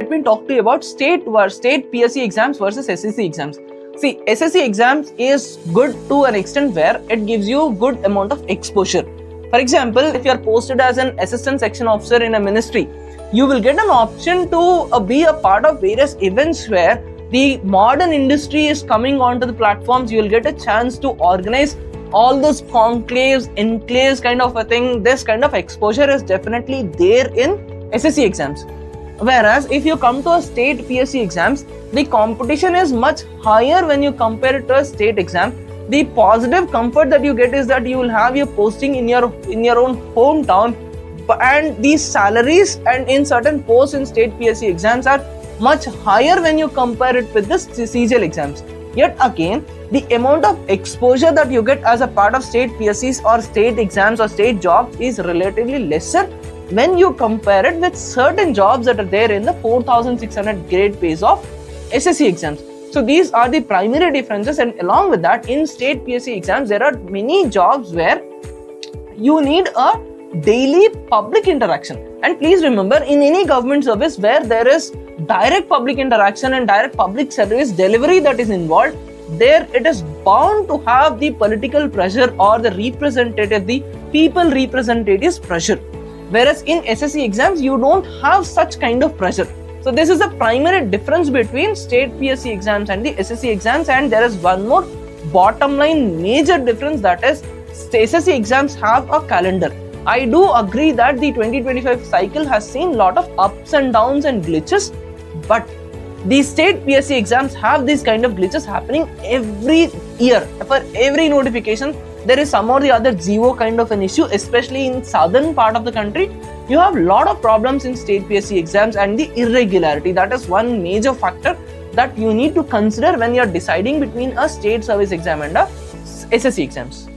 let me talk to you about state PSC exams versus SSC exams. See, SSC exams is good to an extent where it gives you good amount of exposure. For example, if you are posted as an assistant section officer in a ministry, you will get an option to be a part of various events where the modern industry is coming onto the platforms. You will get a chance to organize all those conclaves, enclaves kind of a thing. This kind of exposure is definitely there in SSC exams. Whereas if you come to a state PSC exams, the competition is much higher when you compare it to a state exam. The positive comfort that you get is that you will have your posting in your own hometown, and the salaries and in certain posts in state PSC exams are much higher when you compare it with the CGL exams. Yet again, the amount of exposure that you get as a part of state PSCs or state exams or state jobs is relatively lesser when you compare it with certain jobs that are there in the 4,600 grade pays of SSC exams. So these are the primary differences, and along with that, in state PSC exams, there are many jobs where you need a daily public interaction. And please remember, in any government service where there is direct public interaction and direct public service delivery that is involved, there it is bound to have the political pressure or the people representatives pressure. Whereas in SSC exams, you don't have such kind of pressure. So this is the primary difference between state PSC exams and the SSC exams. And there is one more bottom line major difference, that is SSC exams have a calendar. I do agree that the 2025 cycle has seen a lot of ups and downs and glitches, but the state PSC exams have these kind of glitches happening every year. For every notification, there is some or the other zero kind of an issue, especially in southern part of the country. You have a lot of problems in state PSC exams, and the irregularity, that is one major factor that you need to consider when you are deciding between a state service exam and a SSC exams.